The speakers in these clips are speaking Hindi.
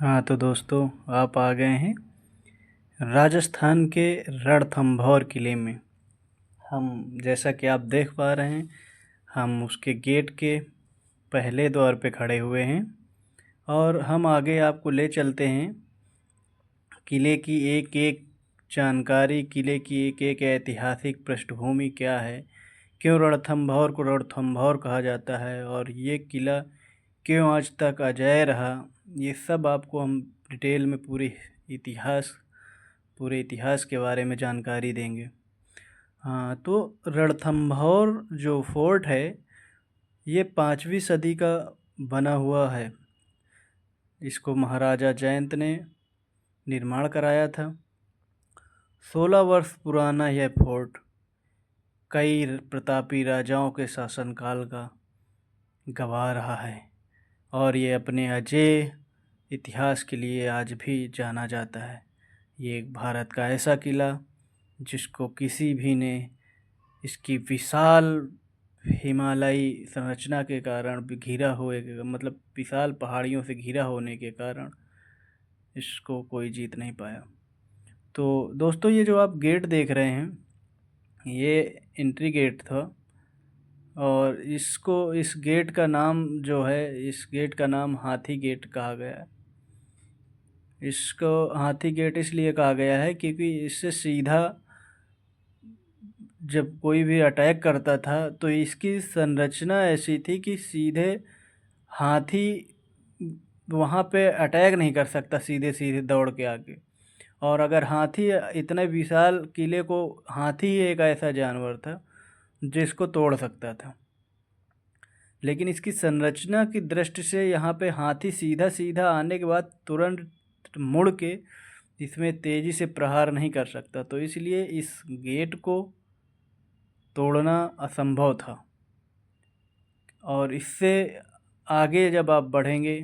हाँ तो दोस्तों, आप आ गए हैं राजस्थान के रणथंभौर किले में। हम जैसा कि आप देख पा रहे हैं, हम उसके गेट के पहले द्वार पे खड़े हुए हैं और हम आगे आपको ले चलते हैं। किले की एक एक जानकारी, किले की एक एक ऐतिहासिक पृष्ठभूमि क्या है, क्यों रणथंभौर को रणथंभौर कहा जाता है और ये किला क्यों आज तक अजेय रहा, ये सब आपको हम डिटेल में पूरे इतिहास के बारे में जानकारी देंगे। हाँ तो रणथंभौर जो फोर्ट है, ये 5वीं सदी का बना हुआ है। इसको महाराजा जयंत ने निर्माण कराया था। 16 वर्ष पुराना यह फोर्ट कई प्रतापी राजाओं के शासनकाल का गवाह रहा है और ये अपने अजेय इतिहास के लिए आज भी जाना जाता है। ये एक भारत का ऐसा किला जिसको किसी भी ने इसकी विशाल हिमालयी संरचना के कारण घिरा हुए मतलब विशाल पहाड़ियों से घिरा होने के कारण इसको कोई जीत नहीं पाया। तो दोस्तों, ये जो आप गेट देख रहे हैं, ये एंट्री गेट था और इस गेट का नाम जो है, इस गेट का नाम हाथी गेट कहा गया है। इसको हाथी गेट इसलिए कहा गया है क्योंकि इससे सीधा जब कोई भी अटैक करता था तो इसकी संरचना ऐसी थी कि सीधे हाथी वहाँ पे अटैक नहीं कर सकता सीधे सीधे दौड़ के आके। और अगर हाथी, इतने विशाल किले को, हाथी ही एक ऐसा जानवर था जिसको तोड़ सकता था। लेकिन इसकी संरचना की दृष्टि से यहाँ पे हाथी सीधा सीधा आने के बाद तुरंत मुड़ के इसमें तेज़ी से प्रहार नहीं कर सकता, तो इसलिए इस गेट को तोड़ना असंभव था। और इससे आगे जब आप बढ़ेंगे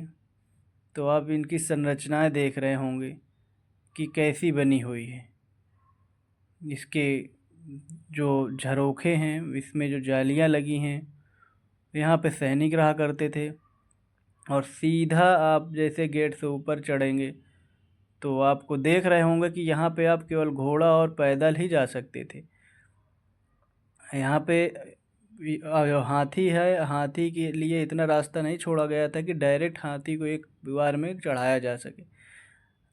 तो आप इनकी संरचनाएं देख रहे होंगे कि कैसी बनी हुई है। इसके जो झरोखे हैं, इसमें जो जालियां लगी हैं, यहाँ पे सैनिक रहा करते थे। और सीधा आप जैसे गेट से ऊपर चढ़ेंगे तो आपको देख रहे होंगे कि यहाँ पे आप केवल घोड़ा और पैदल ही जा सकते थे। यहाँ पे हाथी है, हाथी के लिए इतना रास्ता नहीं छोड़ा गया था कि डायरेक्ट हाथी को एक बार में चढ़ाया जा सके।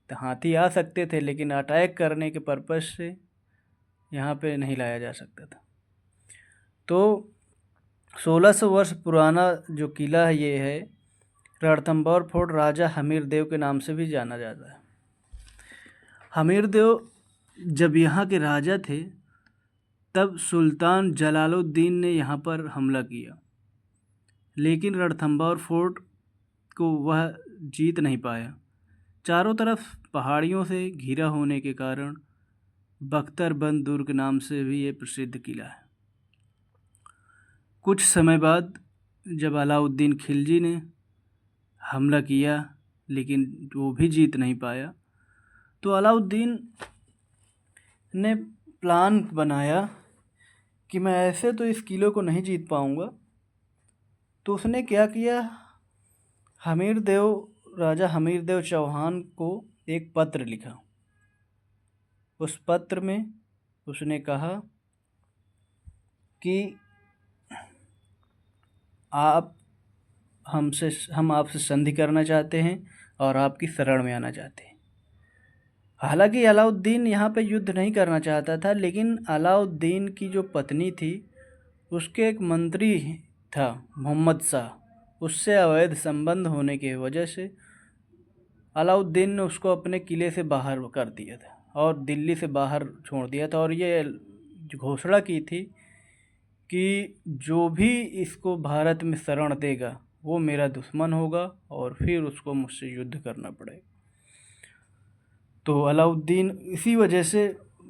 तो हाथी आ सकते थे लेकिन अटैक करने के पर्पज़ से यहाँ पे नहीं लाया जा सकता था। तो 1600 वर्ष पुराना जो किला है, ये है रणथंभौर फोर्ट। राजा हमीर देव के नाम से भी जाना जाता है। हमीर देव जब यहाँ के राजा थे तब सुल्तान जलालुद्दीन ने यहाँ पर हमला किया, लेकिन रणथंभौर फोर्ट को वह जीत नहीं पाया। चारों तरफ पहाड़ियों से घिरा होने के कारण बख्तरबंद दुर्ग नाम से भी ये प्रसिद्ध किला है। कुछ समय बाद जब अलाउद्दीन खिलजी ने हमला किया लेकिन वो भी जीत नहीं पाया, तो अलाउद्दीन ने प्लान बनाया कि मैं ऐसे तो इस किले को नहीं जीत पाऊँगा। तो उसने क्या किया, राजा हमीर देव चौहान को एक पत्र लिखा। उस पत्र में उसने कहा कि हम आपसे संधि करना चाहते हैं और आपकी शरण में आना चाहते हैं। हालांकि अलाउद्दीन यहाँ पे युद्ध नहीं करना चाहता था, लेकिन अलाउद्दीन की जो पत्नी थी, उसके एक मंत्री था मोहम्मद शाह, उससे अवैध संबंध होने की वजह से अलाउद्दीन ने उसको अपने किले से बाहर कर दिया था और दिल्ली से बाहर छोड़ दिया था। और ये घोषणा की थी कि जो भी इसको भारत में शरण देगा वो मेरा दुश्मन होगा और फिर उसको मुझसे युद्ध करना पड़ेगा। तो अलाउद्दीन इसी वजह से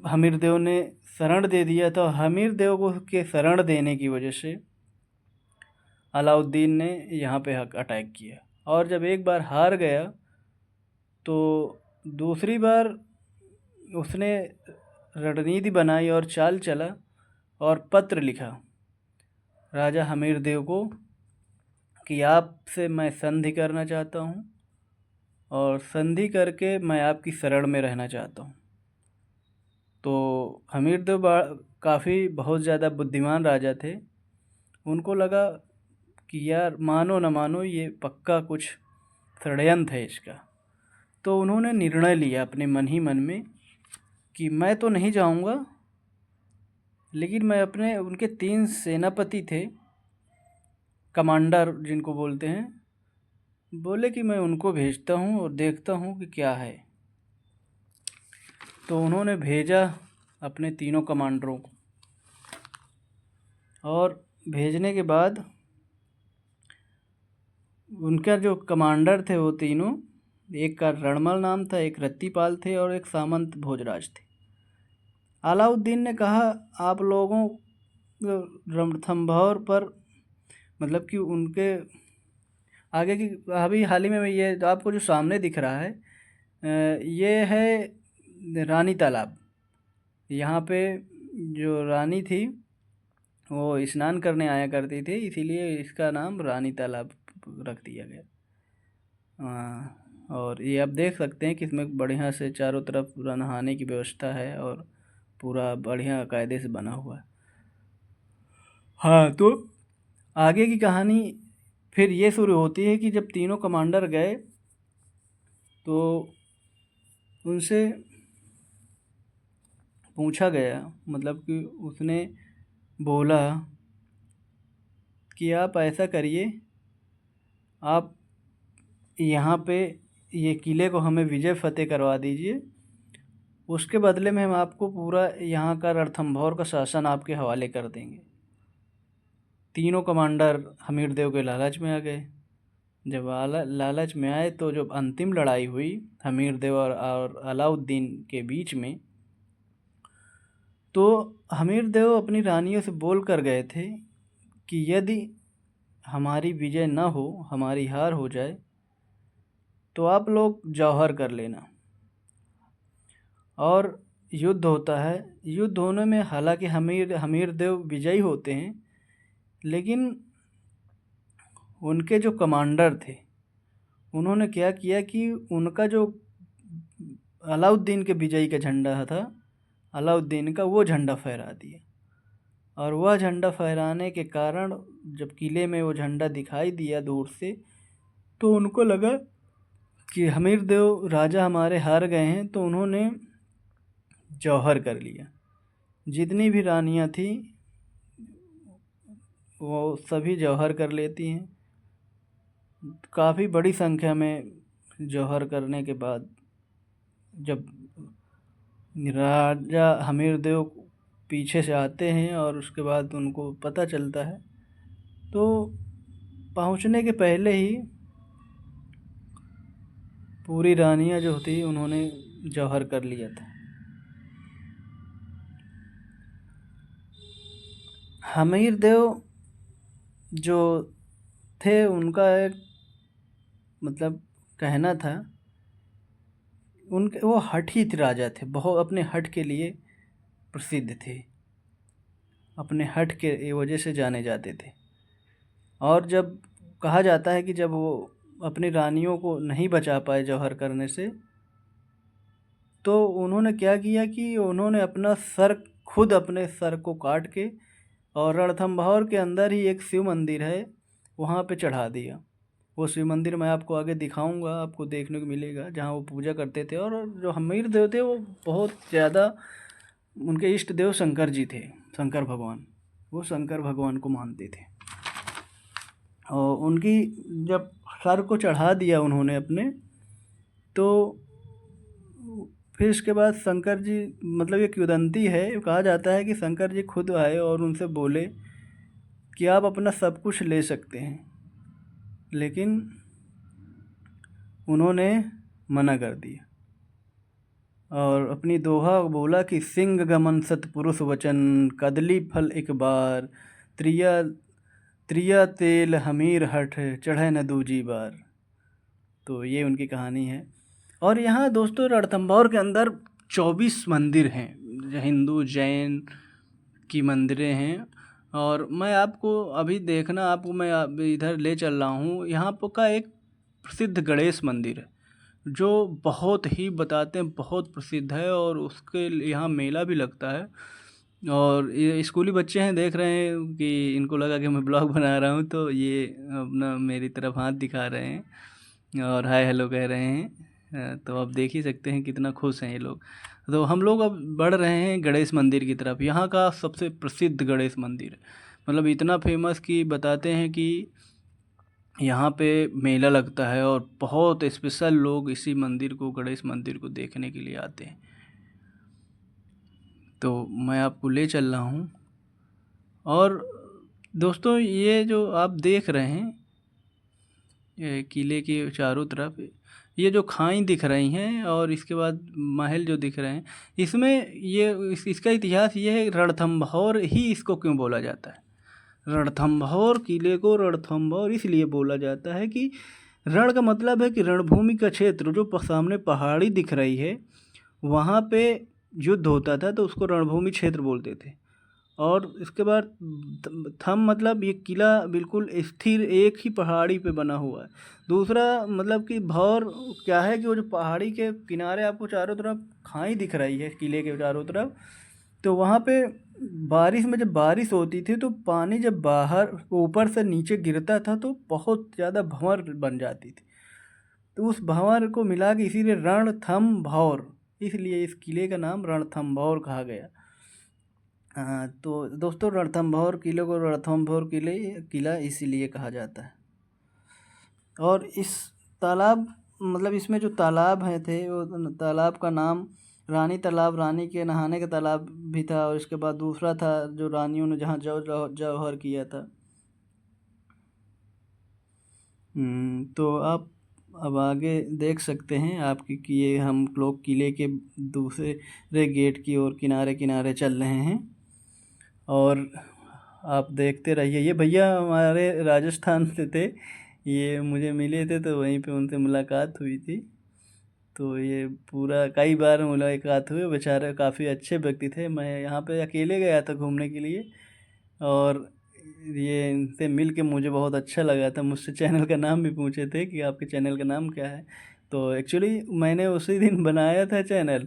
हमीर देव ने शरण दे दिया था। हमीर देव को के शरण देने की वजह से अलाउद्दीन ने यहाँ पे अटैक किया और जब एक बार हार गया तो दूसरी बार उसने रणनीति बनाई और चाल चला और पत्र लिखा राजा हमीर देव को कि आपसे मैं संधि करना चाहता हूँ और संधि करके मैं आपकी शरण में रहना चाहता हूँ। तो हमीरदेव काफ़ी बहुत ज़्यादा बुद्धिमान राजा थे। उनको लगा कि यार मानो न मानो ये पक्का कुछ षड्यंत्र है इसका। तो उन्होंने निर्णय लिया अपने मन ही मन में कि मैं तो नहीं जाऊंगा, लेकिन मैं अपने उनके 3 सेनापति थे, कमांडर जिनको बोलते हैं, बोले कि मैं उनको भेजता हूँ और देखता हूँ कि क्या है। तो उन्होंने भेजा अपने तीनों कमांडरों को, और भेजने के बाद उनका जो कमांडर थे वो तीनों, एक का रणमल नाम था, एक रत्तीपाल थे और एक सामंत भोजराज थे। अलाउद्दीन ने कहा आप लोगों रणथंभौर पर, मतलब कि उनके आगे की, अभी हाल ही में ये आपको जो सामने दिख रहा है ये है रानी तालाब। यहाँ पे जो रानी थी वो स्नान करने आया करती थी, इसीलिए इसका नाम रानी तालाब रख दिया गया। और ये आप देख सकते हैं कि इसमें बढ़िया से चारों तरफ पूरा नहाने की व्यवस्था है और पूरा बढ़िया कायदे से बना हुआ है। हाँ, तो आगे की कहानी फिर ये शुरू होती है कि जब तीनों कमांडर गए तो उनसे पूछा गया, मतलब कि उसने बोला कि आप ऐसा करिए, आप यहाँ पे ये किले को हमें विजय फतेह करवा दीजिए, उसके बदले में हम आपको पूरा यहाँ का रणथंभौर का शासन आपके हवाले कर देंगे। तीनों कमांडर हमीरदेव के लालच में आ गए। जब लालच में आए तो जब अंतिम लड़ाई हुई हमीरदेव और अलाउद्दीन के बीच में, तो हमीरदेव अपनी रानियों से बोल कर गए थे कि यदि हमारी विजय न हो, हमारी हार हो जाए, तो आप लोग जौहर कर लेना और युद्ध होता है। युद्ध होने में हालांकि हमीरदेव विजयी होते हैं, लेकिन उनके जो कमांडर थे उन्होंने क्या किया कि उनका जो अलाउद्दीन के विजयी का झंडा था, अलाउद्दीन का, वो झंडा फहरा दिया। और वह झंडा फहराने के कारण जब किले में वो झंडा दिखाई दिया दूर से, तो उनको लगा कि हमीरदेव राजा हमारे हार गए हैं, तो उन्होंने जौहर कर लिया। जितनी भी रानियां थी वो सभी जौहर कर लेती हैं। काफ़ी बड़ी संख्या में जौहर करने के बाद जब राजा हमीरदेव पीछे से आते हैं और उसके बाद उनको पता चलता है, तो पहुंचने के पहले ही पूरी रानियां जो थी उन्होंने जौहर कर लिया था। हमीरदेव जो थे उनका एक, मतलब कहना था, उनके वो हठी राजा थे, बहुत अपने हठ के लिए प्रसिद्ध थे, अपने हठ के वजह से जाने जाते थे। और जब कहा जाता है कि जब वो अपनी रानियों को नहीं बचा पाए जौहर करने से, तो उन्होंने क्या किया कि उन्होंने अपना सर, खुद अपने सर को काट के, और रणथंभौर के अंदर ही एक शिव मंदिर है वहाँ पे चढ़ा दिया। वो शिव मंदिर मैं आपको आगे दिखाऊंगा, आपको देखने को मिलेगा, जहाँ वो पूजा करते थे। और जो हमीरदेव थे वो बहुत ज़्यादा, उनके इष्ट देव शंकर जी थे, शंकर भगवान, वो शंकर भगवान को मानते थे। और उनकी जब सर को चढ़ा दिया उन्होंने अपने, तो फिर इसके बाद शंकर जी, मतलब ये किंवदंती है, कहा जाता है कि शंकर जी खुद आए और उनसे बोले कि आप अपना सब कुछ ले सकते हैं, लेकिन उन्होंने मना कर दिया और अपनी दोहा बोला कि सिंह गमन सतपुरुष वचन, कदली फल एक बार, त्रिया त्रिया तेल हमीर हठ, चढ़े न दूजी बार। तो ये उनकी कहानी है। और यहाँ दोस्तों रणथंभौर के अंदर 24 मंदिर हैं, हिंदू जैन की मंदिरें हैं। और मैं आपको अभी देखना, आपको मैं इधर ले चल रहा हूँ, यहाँ पर का एक प्रसिद्ध गणेश मंदिर है जो बहुत ही बताते हैं बहुत प्रसिद्ध है, और उसके यहाँ मेला भी लगता है। और ये स्कूली बच्चे हैं, देख रहे हैं कि इनको लगा कि मैं ब्लॉग बना रहा हूँ, तो ये अपना मेरी तरफ हाथ दिखा रहे हैं और हाय हेलो कह रहे हैं। तो आप देख ही सकते हैं कितना खुश हैं ये लोग। तो हम लोग अब बढ़ रहे हैं गणेश मंदिर की तरफ। यहाँ का सबसे प्रसिद्ध गणेश मंदिर है, मतलब इतना फेमस कि बताते हैं कि यहाँ पे मेला लगता है और बहुत स्पेशल लोग इसी मंदिर को, गणेश मंदिर को देखने के लिए आते हैं। तो मैं आपको ले चल रहा हूँ। और दोस्तों, ये जो आप देख रहे हैं, ये किले के चारों तरफ ये जो खाई दिख रही हैं और इसके बाद महल जो दिख रहे हैं, इसमें इसका इतिहास ये है, रणथंभौर ही इसको क्यों बोला जाता है। रणथंभौर किले को रणथंभौर इसलिए बोला जाता है कि रण का मतलब है कि रणभूमि का क्षेत्र, जो सामने पहाड़ी दिख रही है वहाँ पे युद्ध होता था तो उसको रणभूमि क्षेत्र बोलते थे। और इसके बाद थम मतलब ये किला बिल्कुल स्थिर एक ही पहाड़ी पे बना हुआ है। दूसरा मतलब कि भौर क्या है कि वो जो पहाड़ी के किनारे आपको चारों तरफ खाई दिख रही है किले के चारों तरफ, तो वहाँ पे बारिश में जब बारिश होती थी तो पानी जब बाहर ऊपर से नीचे गिरता था तो बहुत ज़्यादा भंवर बन जाती थी। तो उस भंवर को मिला के इसीलिए रणथंभौर, इसलिए इस किले का नाम रणथंभौर कहा गया। हाँ, तो दोस्तों रणथंभौर किले को रणथंभौर किला इसीलिए कहा जाता है। और इस तालाब मतलब इसमें जो तालाब हैं थे वो तालाब का नाम रानी तालाब, रानी के नहाने का तालाब भी था। और इसके बाद दूसरा था जो रानियों ने जहाँ जौहर किया था। तो आप अब आगे देख सकते हैं आपकी कि ये हम लोग किले के दूसरे गेट की ओर किनारे किनारे चल रहे हैं। और आप देखते रहिए। ये भैया हमारे राजस्थान से थे, ये मुझे मिले थे तो वहीं पे उनसे मुलाकात हुई थी। तो ये पूरा कई बार मुलाकात हुई, बेचारे काफ़ी अच्छे व्यक्ति थे। मैं यहाँ पे अकेले गया था घूमने के लिए, और ये इनसे मिल के मुझे बहुत अच्छा लगा था। मुझसे चैनल का नाम भी पूछे थे कि आपके चैनल का नाम क्या है। तो एक्चुअली मैंने उसी दिन बनाया था चैनल,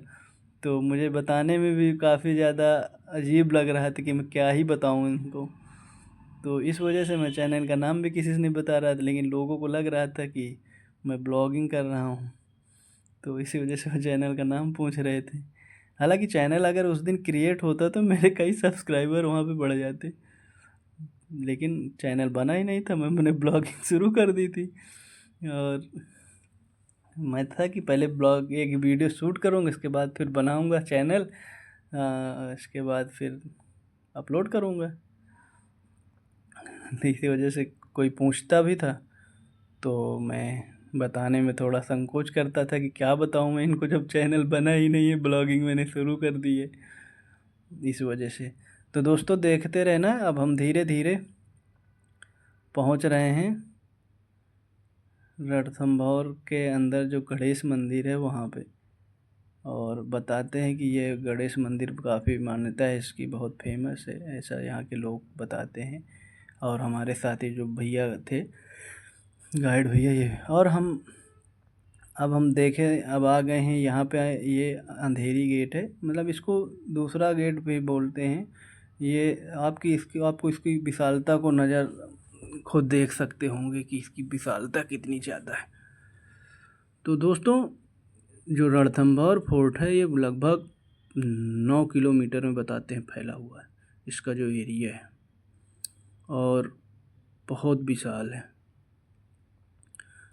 तो मुझे बताने में भी काफ़ी ज़्यादा अजीब लग रहा था कि मैं क्या ही बताऊँ इनको। तो इस वजह से मैं चैनल का नाम भी किसी से नहीं बता रहा था, लेकिन लोगों को लग रहा था कि मैं ब्लॉगिंग कर रहा हूँ, तो इसी वजह से वो चैनल का नाम पूछ रहे थे। हालांकि चैनल अगर उस दिन क्रिएट होता तो मेरे कई सब्सक्राइबर वहाँ पे बढ़ जाते, लेकिन चैनल बना ही नहीं था। मैंने ब्लॉगिंग शुरू कर दी थी, और मैं था कि पहले ब्लॉग एक वीडियो शूट करूँगा, इसके बाद फिर बनाऊँगा चैनल, इसके बाद फिर अपलोड करूँगा। इसी वजह से कोई पूछता भी था तो मैं बताने में थोड़ा संकोच करता था कि क्या बताऊँ मैं इनको, जब चैनल बना ही नहीं है, ब्लॉगिंग मैंने शुरू कर दी है, इस वजह से। तो दोस्तों देखते रहना, अब हम धीरे धीरे पहुंच रहे हैं रणथंभौर के अंदर जो गणेश मंदिर है वहाँ पे। और बताते हैं कि ये गणेश मंदिर काफ़ी मान्यता है इसकी, बहुत फेमस है, ऐसा यहाँ के लोग बताते हैं। और हमारे साथी जो भैया थे, गाइड भैया, ये और हम देखें, अब आ गए हैं यहाँ पे। ये अंधेरी गेट है, मतलब इसको दूसरा गेट भी बोलते हैं। ये आपको इसकी विशालता को नज़र खुद देख सकते होंगे कि इसकी विशालता कितनी ज़्यादा है। तो दोस्तों, जो रणथंभौर फोर्ट है ये लगभग 9 किलोमीटर में बताते हैं फैला हुआ है, इसका जो एरिया है, और बहुत विशाल है।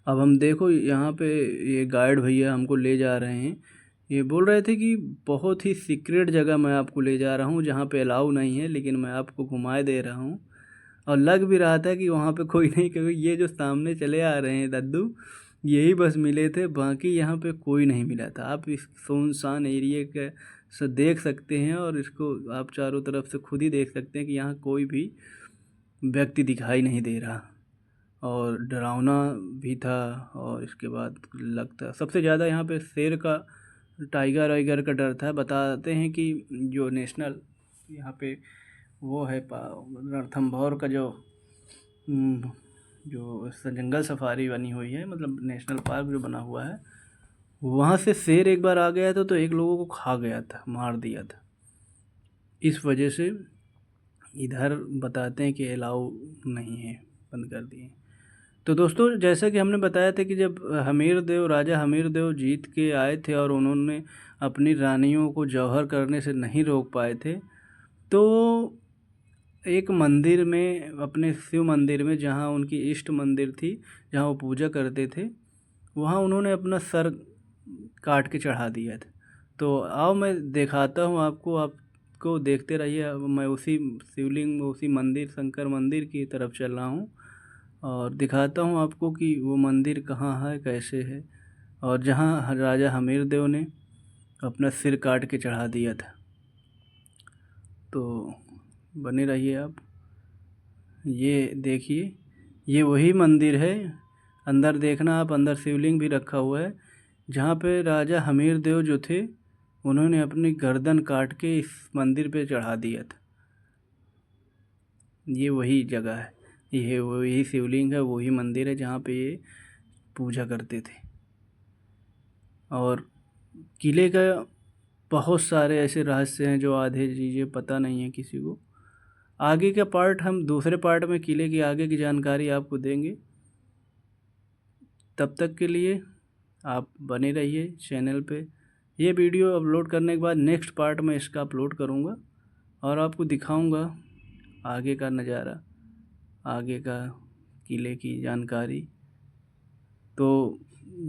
अब हम देखो यहाँ पे ये गाइड भैया हमको ले जा रहे हैं। ये बोल रहे थे कि बहुत ही सीक्रेट जगह मैं आपको ले जा रहा हूँ जहाँ पे अलाउ नहीं है, लेकिन मैं आपको घुमाए दे रहा हूँ। और लग भी रहा था कि वहाँ पे कोई नहीं, क्योंकि ये जो सामने चले आ रहे हैं दद्दू, यही बस मिले थे, बाकी यहाँ पे कोई नहीं मिला था। आप इस सुनसान एरिया के से देख सकते हैं, और इसको आप चारों तरफ से खुद ही देख सकते हैं कि यहाँ कोई भी व्यक्ति दिखाई नहीं दे रहा। और डरावना भी था। और इसके बाद लगता सबसे ज़्यादा यहाँ पे शेर का, टाइगर वाइगर का डर था। बताते हैं कि जो नेशनल यहाँ पे वो है रणथंभौर का जो जंगल सफारी बनी हुई है, मतलब नेशनल पार्क जो बना हुआ है, वहाँ से शेर एक बार आ गया था तो एक लोगों को खा गया था, मार दिया था। इस वजह से इधर बताते हैं कि अलाउ नहीं है, बंद कर दिए। तो दोस्तों जैसा कि हमने बताया था कि जब राजा हमीर देव जीत के आए थे और उन्होंने अपनी रानियों को जौहर करने से नहीं रोक पाए थे, तो एक मंदिर में, अपने शिव मंदिर में, जहाँ उनकी इष्ट मंदिर थी, जहाँ वो पूजा करते थे, वहाँ उन्होंने अपना सर काट के चढ़ा दिया था। तो आओ मैं दिखाता हूँ आपको देखते रहिए। अब मैं उसी शिवलिंग, उसी मंदिर, शंकर मंदिर की तरफ चल रहा हूँ और दिखाता हूँ आपको कि वो मंदिर कहाँ है, कैसे है, और जहाँ राजा हमीर देव ने अपना सिर काट के चढ़ा दिया था। तो बने रहिए आप। ये देखिए, ये वही मंदिर है। अंदर देखना आप, अंदर शिवलिंग भी रखा हुआ है, जहाँ पे राजा हमीर देव जो थे, उन्होंने अपनी गर्दन काट के इस मंदिर पे चढ़ा दिया था। ये वही जगह है, ये वही शिवलिंग है, वही मंदिर है जहाँ पे ये पूजा करते थे। और किले का बहुत सारे ऐसे रहस्य हैं जो आधे चीज़ें पता नहीं है किसी को। आगे का पार्ट हम दूसरे पार्ट में किले की आगे की जानकारी आपको देंगे। तब तक के लिए आप बने रहिए चैनल पे। ये वीडियो अपलोड करने के बाद नेक्स्ट पार्ट में इसका अपलोड करूँगा और आपको दिखाऊँगा आगे का नज़ारा, आगे का किले की जानकारी। तो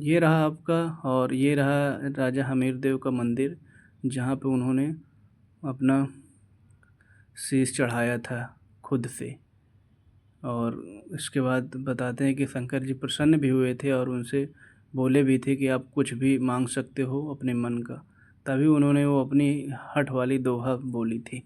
ये रहा आपका, और ये रहा राजा हमीर देव का मंदिर, जहाँ पे उन्होंने अपना शीश चढ़ाया था खुद से। और इसके बाद बताते हैं कि शंकर जी प्रसन्न भी हुए थे और उनसे बोले भी थे कि आप कुछ भी मांग सकते हो अपने मन का। तभी उन्होंने वो अपनी हठ वाली दोहा बोली थी।